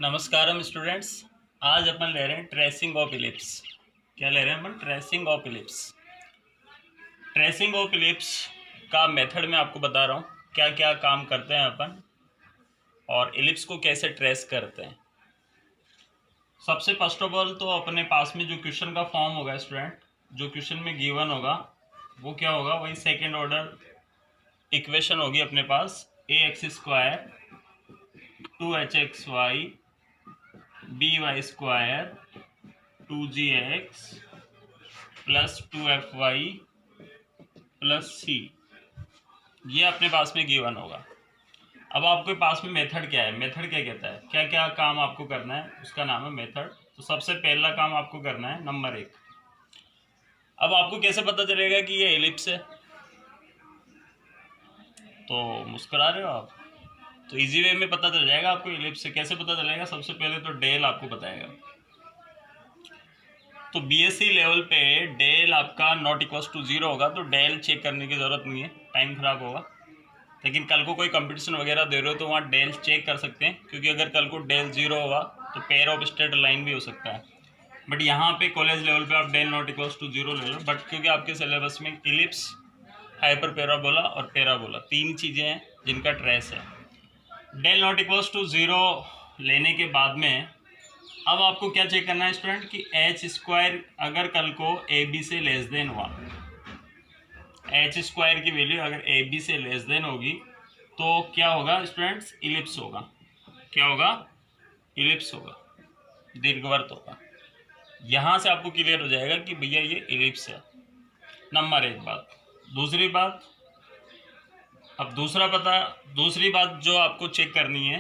नमस्कारम students. आज अपन ले रहे हैं ट्रेसिंग ऑफ इलिप्स। क्या ले रहे हैं अपन? Tracing of ellipse. Tracing of ellipse का मेथड मैं आपको बता रहा हूँ, क्या क्या काम करते हैं अपन और इलिप्स को कैसे ट्रेस करते हैं। सबसे फर्स्ट ऑफ ऑल तो अपने पास में जो क्वेश्चन का फॉर्म होगा स्टूडेंट, जो क्वेश्चन में गिवन होगा वो क्या होगा, वही सेकेंड ऑर्डर इक्वेशन होगी अपने पास। A X square 2hxy by square 2gx plus 2fy plus C, ये अपने पास में गिवन होगा। अब आपके पास में मेथड क्या है? मेथड क्या कहता है, क्या क्या काम आपको करना है, उसका नाम है मेथड। तो सबसे पहला काम आपको करना है नंबर 1। अब आपको कैसे पता चलेगा कि ये एलिप्स है? तो मुस्कुरा रहे हो आप? तो इजी वे में पता चल जाएगा आपको एलिप्स से। कैसे पता चलेगा? सबसे पहले तो डेल आपको बताएगा। तो बीएससी लेवल पे डेल आपका नॉट इक्वल्स टू 0 होगा, तो डेल चेक करने की ज़रूरत नहीं है, टाइम खराब होगा। लेकिन कल को कोई कंपटीशन वगैरह दे रहे हो तो वहाँ डेल चेक कर सकते हैं, क्योंकि अगर कल को डेल 0 होगा तो पेयर ऑफ स्ट्रेट लाइन भी हो सकता है। बट यहाँ पे कॉलेज लेवल पे आप डेल नॉट इक्वल्स टू 0 ले लो। बट क्योंकि आपके सिलेबस में इलिप्स, हाइपर पैराबोला और पैराबोला तीन चीज़ें हैं जिनका ट्रेस है। डेल नॉट इक्वल्स टू 0 लेने के बाद में अब आपको क्या चेक करना है स्टूडेंट कि एच स्क्वायर अगर कल को ए बी से लेस देन हुआ, एच स्क्वायर की वैल्यू अगर ए बी से लेस देन होगी तो क्या होगा स्टूडेंट्स? इलिप्स होगा। क्या होगा? इलिप्स होगा, दीर्घवृत्त होगा। यहाँ से आपको क्लियर हो जाएगा कि भैया ये इलिप्स है। नंबर 1 बात। दूसरी बात, अब दूसरी बात जो आपको चेक करनी है,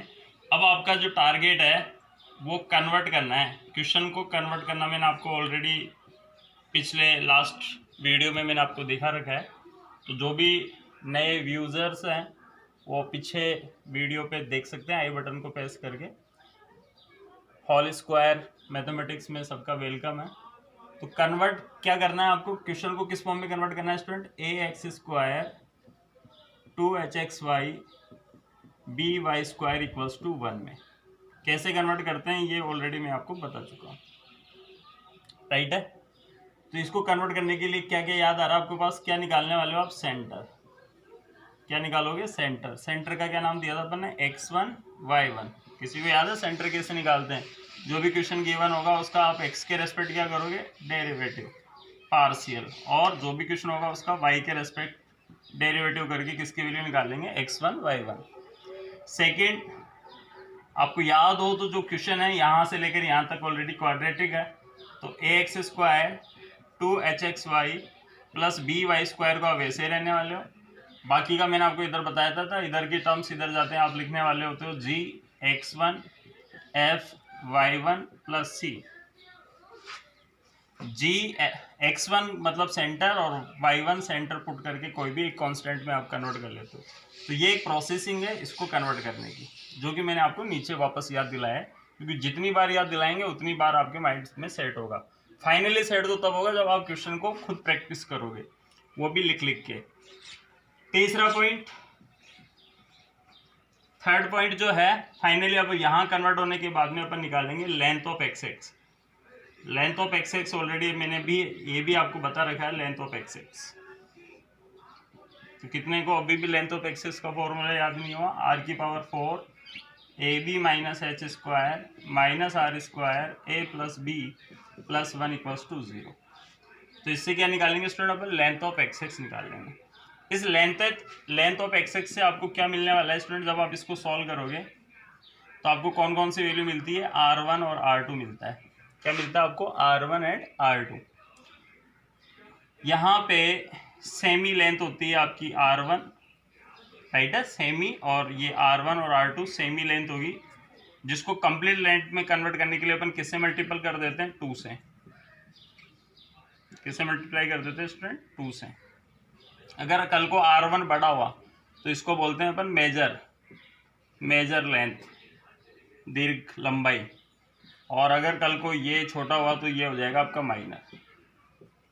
अब आपका जो टारगेट है वो कन्वर्ट करना है, क्वेश्चन को कन्वर्ट करना। मैंने आपको ऑलरेडी पिछले लास्ट वीडियो में मैंने आपको दिखा रखा है। तो जो भी नए व्यूज़र्स हैं वो पीछे वीडियो पे देख सकते हैं, आई बटन को प्रेस करके। होल स्क्वायर मैथमेटिक्स में सबका वेलकम है। तो कन्वर्ट क्या करना है आपको? क्वेश्चन को किस फॉर्म में कन्वर्ट करना है student? A X square 2hxy by square equals to 1 में कैसे कन्वर्ट करते हैं ये ऑलरेडी मैं आपको बता चुका हूँ, राइट है। तो इसको कन्वर्ट करने के लिए क्या क्या याद आ रहा है आपके पास? क्या निकालने वाले हो आप? सेंटर। क्या निकालोगे? सेंटर। सेंटर का क्या नाम दिया था अपन ने? x1 y1। किसी को याद है सेंटर कैसे निकालते हैं? जो भी क्वेश्चन गिवन होगा उसका आप x के रेस्पेक्ट क्या करोगे? Derivative, partial. और जो भी क्वेश्चन होगा उसका y के रेस्पेक्ट डेरिवेटिव करके किसकी वैल्यू निकालेंगे? x1 y1। सेकेंड, आपको याद हो तो जो क्वेश्चन है यहाँ से लेकर यहाँ तक ऑलरेडी क्वाड्रेटिक है। तो A X square 2hxy plus B Y square को आप वैसे रहने वाले हो। बाकी का मैंने आपको इधर बताया था, इधर की टर्म्स इधर जाते हैं, आप लिखने वाले होते हो जी x1 f y1 प्लस सी। जी x1 मतलब सेंटर और y1 सेंटर पुट करके कोई भी एक कांस्टेंट में आप कन्वर्ट कर लेते हो। तो ये एक प्रोसेसिंग है इसको कन्वर्ट करने की, जो कि मैंने आपको नीचे वापस याद दिलाया है, क्योंकि जितनी बार याद दिलाएंगे उतनी बार आपके माइंड में सेट होगा। फाइनली सेट तो तब होगा जब आप क्वेश्चन को खुद प्रैक्टिस करोगे, वो भी लिख लिख के। तीसरा पॉइंट, थर्ड पॉइंट जो है, फाइनली अब यहाँ कन्वर्ट होने के बाद में अपन निकालेंगे length of X x. Length of X x already मैंने भी ये भी आपको बता रखा है, लेंथ ऑफ एक्स एक्स। तो कितने को अभी भी लेंथ ऑफ एक्स एक्स का फॉर्मूला याद नहीं हुआ? आर की power 4 A B minus H square minus R square A plus B plus 1 equals to 0। तो इससे क्या निकालेंगे स्टूडेंट? अपन लेंथ ऑफ एक्स एक्स निकाल लेंगे। इस लेंथ ऑफ एक्स एक्स से आपको क्या मिलने वाला है स्टूडेंट? जब आप इसको सॉल्व करोगे तो आपको कौन कौन सी वैल्यू मिलती है? R1 और R2 मिलता है। क्या मिलता है आपको? R1 and R2। यहाँ पे सेमी लेंथ होती है आपकी R1, राइट है, सेमी। और ये R1 और R2 सेमी लेंथ होगी, जिसको कंप्लीट लेंथ में कन्वर्ट करने के लिए अपन किससे मल्टीपल कर देते हैं? 2 से। किससे मल्टीप्लाई कर देते हैं स्टूडेंट? 2 से। अगर कल को R1 बड़ा हुआ तो इसको बोलते हैं अपन मेजर लेंथ, दीर्घ लंबाई। और अगर कल को ये छोटा हुआ तो ये हो जाएगा आपका माइनर,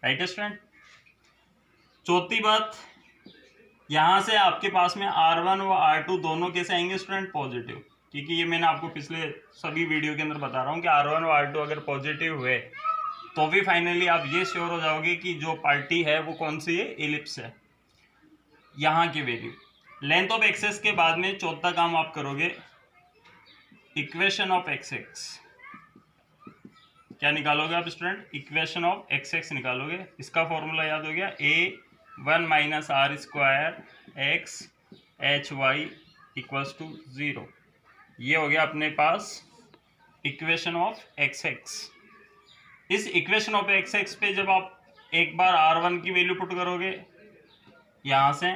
राइट स्टूडेंट। चौथी बात, यहाँ से आपके पास में R1 और R2 दोनों कैसे आएंगे स्टूडेंट? पॉजिटिव। क्योंकि ये मैंने आपको पिछले सभी वीडियो के अंदर बता रहा हूँ कि R1 और R2 अगर पॉजिटिव हुए तो भी फाइनली आप ये श्योर हो जाओगे कि जो पार्टी है वो कौन सी है, एलिप्स है। यहाँ की वैल्यू लेंथ ऑफ एक्सेस के बाद में चौथा काम आप करोगे, इक्वेशन ऑफ एक्स एक्स। क्या निकालोगे आप student? Equation of X X निकालोगे। इसका फॉर्मूला याद हो गया, A1 minus R square X H Y equals to 0। ये हो गया अपने पास इक्वेशन ऑफ एक्स एक्स। इस इक्वेशन ऑफ एक्स एक्स पे जब आप एक बार R1 की वैल्यू पुट करोगे यहाँ से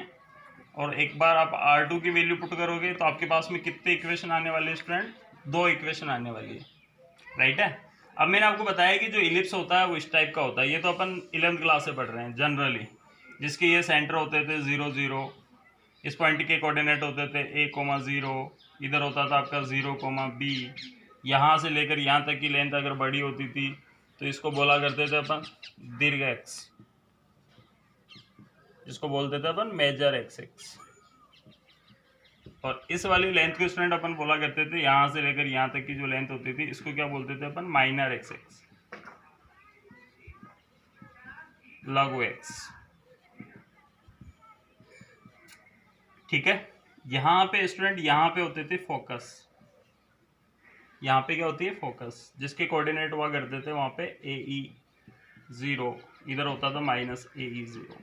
और एक बार आप R2 की वैल्यू पुट करोगे तो आपके पास में कितने इक्वेशन आने वाले हैं स्टूडेंट? 2 इक्वेशन आने वाली है, राइट है। अब मैंने आपको बताया कि जो इलिप्स होता है वो इस टाइप का होता है। ये तो अपन 11th क्लास से पढ़ रहे हैं जनरली, जिसके ये सेंटर होते थे 0 0, इस पॉइंट के कोऑर्डिनेट होते थे A,0, इधर होता था आपका 0,B। यहाँ से लेकर यहाँ तक की लेंथ अगर बड़ी होती थी तो इसको बोला करते थे अपन दीर्घ एक्स, जिसको बोलते थे अपन मेजर एक्स एक्स। और इस वाली लेंथ को स्टूडेंट अपन बोला करते थे, यहाँ से लेकर यहाँ तक की जो लेंथ होती थी इसको क्या बोलते थे अपन? माइनर एक्स एक्स, लघु एक्स, ठीक है। यहाँ पे स्टूडेंट यहाँ पे होते थे फोकस, यहाँ पे क्या होती है? फोकस, जिसके कोऑर्डिनेट हुआ करते थे वहाँ पे AE0, इधर होता था माइनस AE0।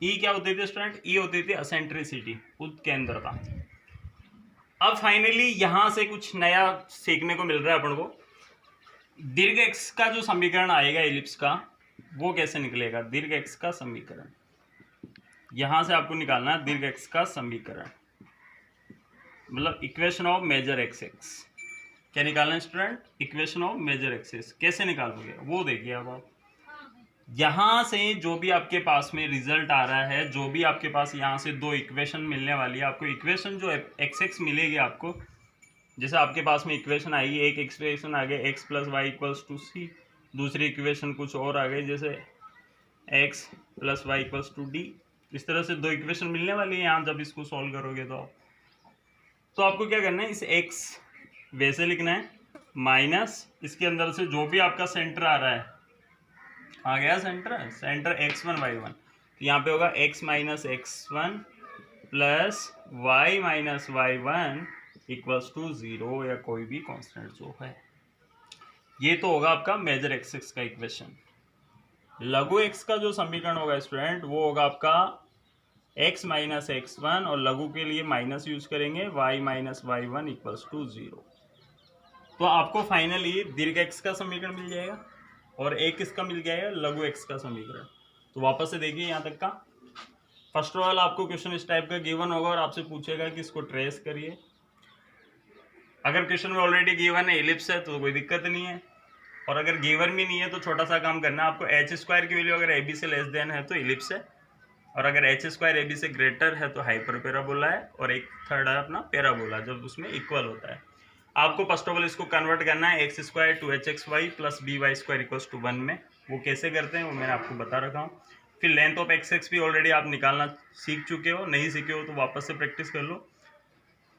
ई क्या होती थी स्टूडेंट? ई होती थी असेंट्रिसिटी, उत्केंद्रता। अब फाइनली यहां से कुछ नया सीखने को मिल रहा है अपन को। दीर्घ एक्स का जो समीकरण आएगा एलिप्स का, वो कैसे निकलेगा? दीर्घ एक्स का समीकरण यहां से आपको निकालना है। दीर्घ एक्स का समीकरण मतलब equation of major X X. क्या निकालना है student? Equation of major X X. कैसे निकालोगे वो देखिए। अब आप यहाँ से जो भी आपके पास में रिजल्ट आ रहा है, जो भी आपके पास यहाँ से 2 इक्वेशन मिलने वाली है आपको, इक्वेशन जो एक्स एक्स मिलेगी आपको, जैसे आपके पास में इक्वेशन आई, एक इक्वेशन आ गई x plus Y equals to C, दूसरी इक्वेशन कुछ और आ गई जैसे x plus Y equals to D. इस तरह से 2 इक्वेशन मिलने वाली है यहाँ जब इसको सॉल्व करोगे तो आपको क्या करना है? इस x वैसे लिखना है माइनस इसके अंदर से जो भी आपका सेंटर आ रहा है, आ गया सेंटर x1 y1, तो यहाँ पे होगा x minus x1 plus y minus y1 equals to 0 या कोई भी कांस्टेंट जो है। ये तो होगा आपका मेजर एक्स एक्स का इक्वेशन। लघु एक्स का जो समीकरण होगा स्टूडेंट वो होगा आपका x माइनस x1 और लघु के लिए माइनस यूज करेंगे y minus y1 equals to 0। तो आपको फाइनली दीर्घ एक्स का समीकरण मिल जाएगा और एक किसका मिल जाएगा? लघु एक्स का समीकरण। तो वापस से देखिए यहाँ तक का। फर्स्ट ऑफ ऑल आपको क्वेश्चन इस टाइप का गिवन होगा और आपसे पूछेगा कि इसको ट्रेस करिए। अगर क्वेश्चन में ऑलरेडी गिवन है एलिप्स है तो कोई दिक्कत नहीं है, और अगर गिवन भी नहीं है तो छोटा सा काम करना है आपको। एच स्क्वायर की वैल्यू अगर ए बी से लेस देन है तो एलिप्स है, और अगर एच स्क्वायर ए बी से ग्रेटर है तो हाइपर पैराबोला है, और एक थर्ड है अपना पैराबोला जब उसमें इक्वल होता है। आपको फर्स्ट ऑफ ऑल इसको कन्वर्ट करना है X square two H X Y plus B Y square equals to 1 में। वो कैसे करते हैं वो मैंने आपको बता रखा हूँ। फिर लेंथ ऑफ एक्स एक्स भी ऑलरेडी आप निकालना सीख चुके हो, नहीं सीखे हो तो वापस से प्रैक्टिस कर लो।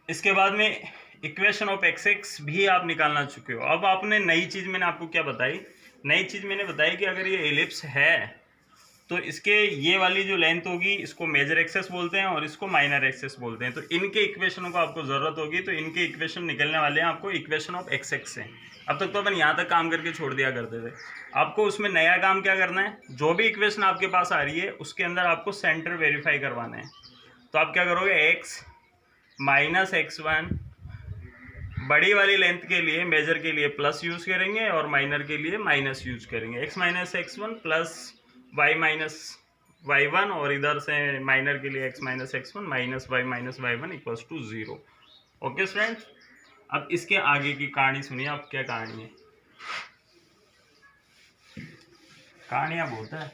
इसके बाद में इक्वेशन ऑफ एक्स एक्स भी आप निकालना चुके हो। अब आपने नई चीज़ मैंने आपको क्या बताई? नई चीज़ मैंने बताई कि अगर ये एलिप्स है तो इसके ये वाली जो लेंथ होगी इसको मेजर एक्सेस बोलते हैं और इसको माइनर एक्सेस बोलते हैं। तो इनके इक्वेशनों को आपको ज़रूरत होगी, तो इनके इक्वेशन निकलने वाले हैं आपको इक्वेशन ऑफ एक्स एक्स से। अब तक तो अपन यहाँ तक काम करके छोड़ दिया करते थे। आपको उसमें नया काम क्या करना है? जो भी इक्वेशन आपके पास आ रही है उसके अंदर आपको सेंटर वेरीफाई करवाना है। तो आप क्या करोगे? एक्स माइनस x1 बड़ी वाली लेंथ के लिए मेजर के लिए प्लस यूज करेंगे और माइनर के लिए माइनस यूज करेंगे। x minus x1 plus y minus y1, और इधर से माइनर के लिए x minus x1 minus y equals to 0। Okay friends, अब इसके आगे की कहानी सुनिए। अब क्या कहानी है? कहानियां बहुत है।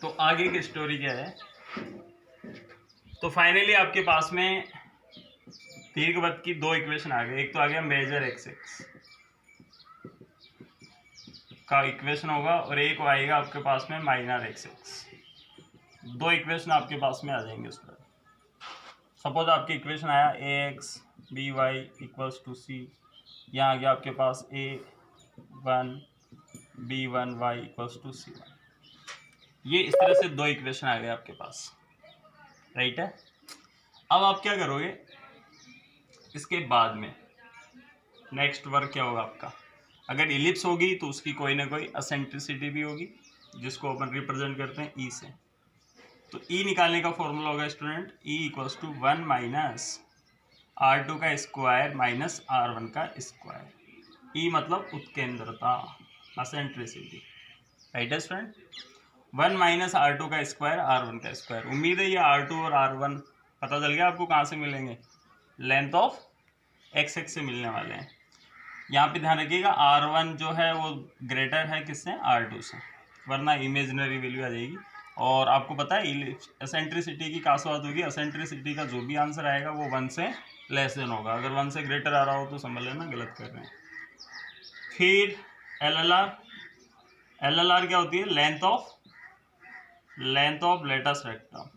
तो आगे की स्टोरी क्या है? तो फाइनली आपके पास में दीर्घवृत्त की 2 इक्वेशन आ गए। एक तो आ गया मेजर एक्स एक्स का इक्वेशन होगा और एक आएगा आपके पास में माइनर एक्स एक्स। दो इक्वेशन आपके पास में आ जाएंगे स्टूडेंट। सपोज आपके इक्वेशन आया ax by equals to c, यहाँ आ गया आपके पास a1 b1y equals to c1। ये इस तरह से दो इक्वेशन आ गए आपके पास, राइट है। अब आप क्या करोगे, इसके बाद में नेक्स्ट वर्क क्या होगा आपका, अगर इलिप्स होगी तो उसकी कोई ना कोई एसेंट्रिसिटी भी होगी, जिसको अपन रिप्रेजेंट करते हैं ई से। तो ई निकालने का फॉर्मूला होगा student E equals to 1 minus R2 का स्क्वायर माइनस R1 का स्क्वायर। ई मतलब उत्केंद्रता, एसेंट्रिसिटी, राइट है स्टूडेंट। 1 माइनस R2 का स्क्वायर R1 का स्क्वायर। उम्मीद है ये R2 और R1 पता चल गया आपको कहाँ से मिलेंगे, लेंथ ऑफ एक्स एक्स से मिलने वाले हैं। यहाँ पे ध्यान रखिएगा R1 जो है वो ग्रेटर है किससे, R2 से, वरना इमेजिनरी वैल्यू आ जाएगी। और आपको पता है एसेंट्रिसिटी की खास बात होगी, एसेंट्रिसिटी का जो भी आंसर आएगा वो 1 से लेस देन होगा। अगर 1 से ग्रेटर आ रहा हो तो समझ लेना गलत कर रहे हैं। फिर LLR क्या होती है, length of latus rectum,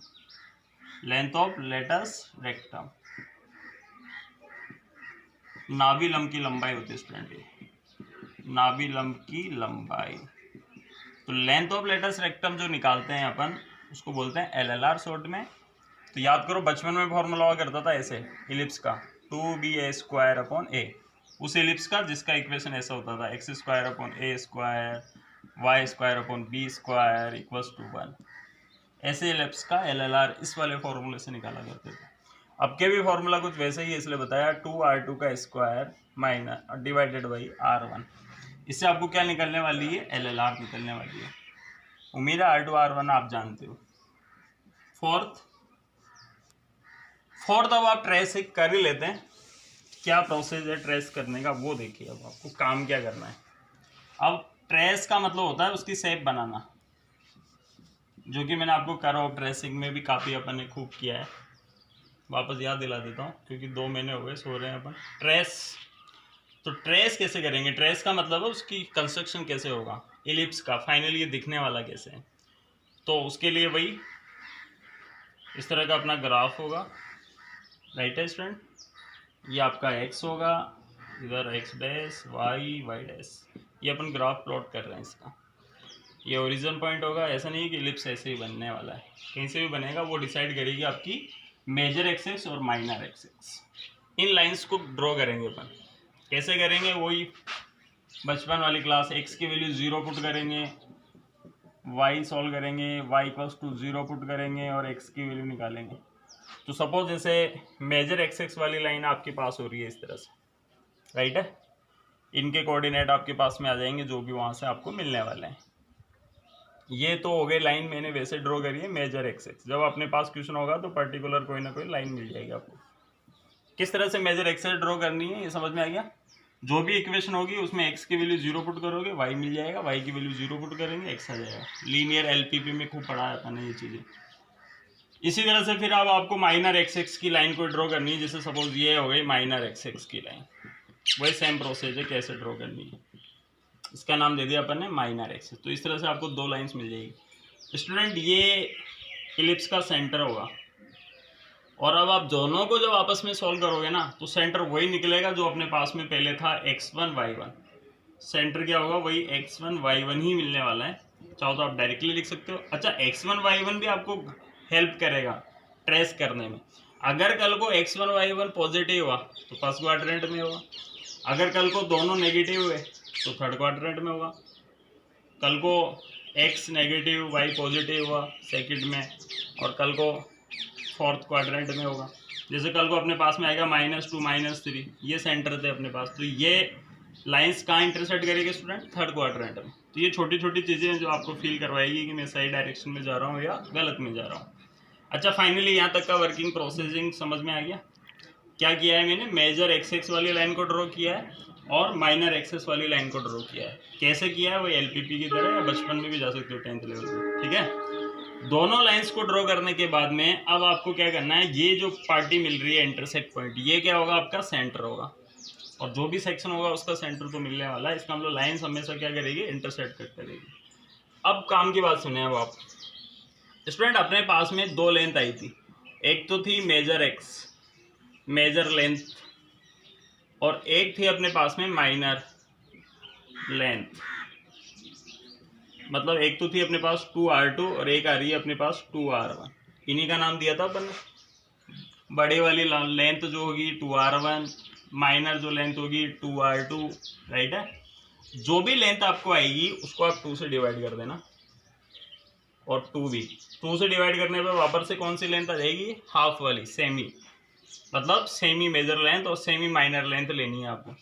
length of latus rectum, नाभि लंब की लंबाई होती है स्टूडेंट, ये नाभि लंब की लंबाई। तो लेंथ ऑफ लेटस रेक्टम जो निकालते हैं अपन उसको बोलते हैं LLR शॉर्ट में। तो याद करो बचपन में फॉर्मूला हुआ करता था ऐसे इलिप्स का 2ba² उस इलिप्स का जिसका इक्वेशन ऐसा होता था x² y² b² equals to 1। ऐसे इलिप्स का LLR इस वाले फॉर्मूले से निकाला करते थे। अब के भी फॉर्मूला कुछ वैसे ही इसलिए बताया 2R2 का square minus divided by R1। इससे आपको क्या निकलने वाली है, LLR निकलने वाली है। उम्मीद है R2 R1 आप जानते हो। फोर्थ अब आप ट्रेस कर ही लेते हैं, क्या प्रोसेस है ट्रेस करने का वो देखिए। अब आपको काम क्या करना है, अब ट्रेस का मतलब होता है उसकी शेप बनाना, जो कि मैंने आपको कर्व ट्रेसिंग में भी काफ़ी अपन ने खूब किया है। वापस याद दिला देता हूँ क्योंकि 2 महीने हो गए सो रहे हैं अपन। तो ट्रेस कैसे करेंगे, ट्रेस का मतलब है उसकी कंस्ट्रक्शन कैसे होगा, इलिप्स का फाइनली ये दिखने वाला कैसे है। तो उसके लिए वही इस तरह का अपना ग्राफ होगा, राइट है स्टूडेंट। ये आपका x होगा, इधर x डैश y डैश, ये अपन ग्राफ प्लॉट कर रहे हैं इसका। ये ओरिजिन पॉइंट होगा, ऐसा नहीं है कि इलिप्स ऐसे ही बनने वाला है, कहीं से भी बनेगा, वो डिसाइड करेगी आपकी मेजर एक्सेस और माइनर एक्सेस। इन लाइंस को ड्रॉ करेंगे अपन, कैसे करेंगे वही बचपन वाली क्लास। x की वैल्यू 0 पुट करेंगे, y सॉल्व करेंगे, y इक्वल्स टू 0 पुट करेंगे और x की वैल्यू निकालेंगे। तो सपोज जैसे मेजर एक्सेस वाली लाइन आपके पास हो रही है इस तरह से, राइट है। इनके कोऑर्डिनेट आपके पास में आ जाएंगे जो भी वहाँ से आपको मिलने वाले हैं। ये तो हो गई लाइन मैंने वैसे ड्रॉ करी है मेजर एक्सेस। जब अपने पास क्वेश्चन होगा तो पर्टिकुलर कोई ना कोई लाइन मिल जाएगी आपको। किस तरह से मेजर एक्सेस ड्रॉ करनी है ये समझ में आ गया। जो भी इक्वेशन होगी उसमें x की वैल्यू 0 पुट करोगे, y मिल जाएगा, y की वैल्यू 0 पुट करेंगे, x आ जाएगा। लीनियर LPP में खूब पढ़ा है अपन ने ये चीज़ें। इसी तरह से फिर अब आपको माइनर एक्स की लाइन को ड्रॉ करनी है। जैसे सपोज ये हो गई माइनर एक्स की लाइन, वही सेम प्रोसेस है कैसे ड्रॉ करनी है। इसका नाम दे दिया अपन ने माइनर एक्सेस। तो इस तरह से आपको 2 लाइंस मिल जाएगी स्टूडेंट। ये इलिप्स का सेंटर होगा और अब आप दोनों को जब आपस में सॉल्व करोगे ना तो सेंटर वही निकलेगा जो अपने पास में पहले था x1 y1। सेंटर क्या होगा, वही x1 y1 ही मिलने वाला है। चाहो तो आप डायरेक्टली लिख सकते हो। अच्छा x1 y1 भी आपको हेल्प करेगा ट्रेस करने में। अगर कल को x1 y1 पॉजिटिव हुआ तो फर्स्ट क्वाड्रेंट में होगा, अगर कल को दोनों नेगेटिव हुए तो थर्ड क्वाड्रेंट में होगा, कल को x नेगेटिव y पॉजिटिव हुआ सेकंड में और कल को फोर्थ क्वाड्रेंट में होगा। जैसे कल को अपने पास में आएगा -2 -3, ये सेंटर थे अपने पास। तो ये लाइंस कहाँ इंटरसेक्ट करेंगे स्टूडेंट, थर्ड क्वाड्रेंट में। तो ये छोटी छोटी चीज़ें हैं जो आपको फील करवाएगी कि मैं सही डायरेक्शन में जा रहा हूँ या गलत में जा रहा हूँ। अच्छा फाइनली यहाँ तक का वर्किंग प्रोसेसिंग समझ में आ गया। क्या किया है मैंने, मेजर एक्सेस वाली लाइन को ड्रॉ किया है और माइनर एक्सेस वाली लाइन को ड्रॉ किया है। कैसे किया है वो LPP की तरह, या बचपन में भी जा सकते हो 10th लेवल में, ठीक है। दोनों लाइंस को ड्रॉ करने के बाद में अब आपको क्या करना है, ये जो पार्टी मिल रही है इंटरसेक्ट पॉइंट, ये क्या होगा, आपका सेंटर होगा। और जो भी सेक्शन होगा उसका सेंटर तो मिलने वाला है। इसका मतलब लाइंस हमेशा क्या करेगी, इंटरसेक्ट करेगी। अब काम की बात सुने अब आप, स्टूडेंट अपने पास में दो लेंथ आई थी, एक तो थी मेजर एक्स, मेजर लेंथ, और एक थी अपने पास में माइनर लेंथ। मतलब एक तो थी अपने पास 2r2 और एक आ रही है अपने पास 2r1। इन्हीं का नाम दिया था अपन ने। बड़े वाली लेंथ जो होगी 2r1, माइनर जो लेंथ होगी 2r2, राइट है। जो भी लेंथ आपको आएगी उसको आप 2 से डिवाइड कर देना, और 2 भी 2 से डिवाइड करने पर वापस से कौन सी लेंथ आ जाएगी, हाफ वाली, सेमी। मतलब सेमी मेजर लेंथ और सेमी माइनर लेंथ लेनी है आपको।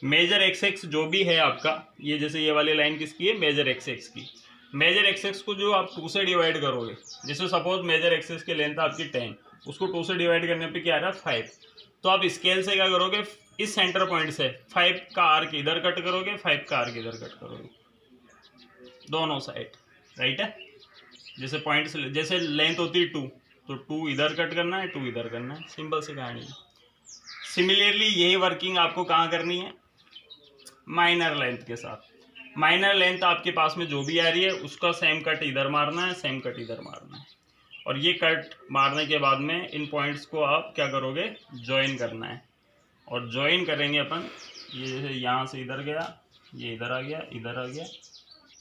मेजर एक्स एक्स जो भी है आपका, ये जैसे ये वाली लाइन किसकी है, मेजर एक्स एक्स की। मेजर एक्स एक्स को जो आप 2 से डिवाइड करोगे, जैसे सपोज मेजर एक्स एक्स की लेंथ आपकी 10, उसको 2 से डिवाइड करने पे क्या आ रहा है 5, तो आप स्केल से क्या करोगे, इस सेंटर पॉइंट से 5 का आर्क इधर कट करोगे, 5 का आर्क इधर कट करोगे, दोनों साइड, राइट है। जैसे पॉइंट से, जैसे लेंथ होती है 2, तो 2 इधर कट करना है, 2 इधर करना है, सिंपल सी कहानी है। सिमिलरली यही वर्किंग आपको कहाँ करनी है, माइनर लेंथ के साथ। माइनर लेंथ आपके पास में जो भी आ रही है उसका सेम कट इधर मारना है, सेम कट इधर मारना है, और ये कट मारने के बाद में इन पॉइंट्स को आप क्या करोगे, ज्वाइन करना है। और ज्वाइन करेंगे अपन, ये जैसे यहाँ से इधर गया, ये इधर आ गया, इधर आ गया,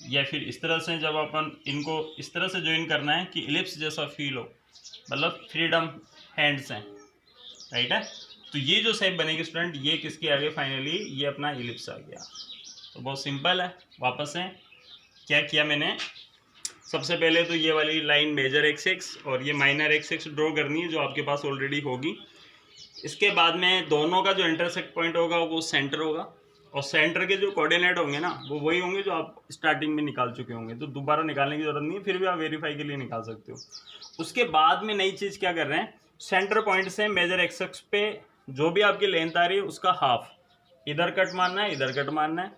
या फिर इस तरह से जब अपन इनको इस तरह से ज्वाइन करना है कि इलिप्स जैसा फील हो, मतलब फ्रीडम हैंड्स हैं, राइट है। तो ये जो शेप बनेगी स्टूडेंट, ये किसके आगे, फाइनली ये अपना इलिप्स आ गया। तो बहुत सिंपल है। वापस से क्या किया मैंने, सबसे पहले तो ये वाली लाइन मेजर एक्स एक्स और ये माइनर एक्स एक्स ड्रॉ करनी है, जो आपके पास ऑलरेडी होगी। इसके बाद में दोनों का जो इंटरसेक्ट पॉइंट होगा वो सेंटर होगा, और सेंटर के जो कोऑर्डिनेट होंगे ना वो वही होंगे जो आप स्टार्टिंग में निकाल चुके होंगे, तो दोबारा निकालने की जरूरत नहीं है, फिर भी आप वेरीफाई के लिए निकाल सकते हो। उसके बाद में नई चीज़ क्या कर रहे हैं, सेंटर पॉइंट से मेजर एक्स एक्स पे जो भी आपकी लेंथ आ रही है उसका हाफ इधर कट मारना है, इधर कट मारना है,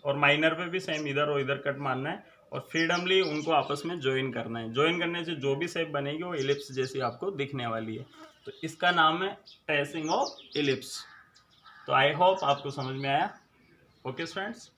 और माइनर पे भी सेम इधर और इधर कट मारना है, और फ्रीडमली उनको आपस में ज्वाइन करना है। ज्वाइन करने से जो भी शेप बनेगी वो इलिप्स जैसी आपको दिखने वाली है। तो इसका नाम है ट्रेसिंग ऑफ इलिप्स। तो आई होप आपको समझ में आया। Okay friends.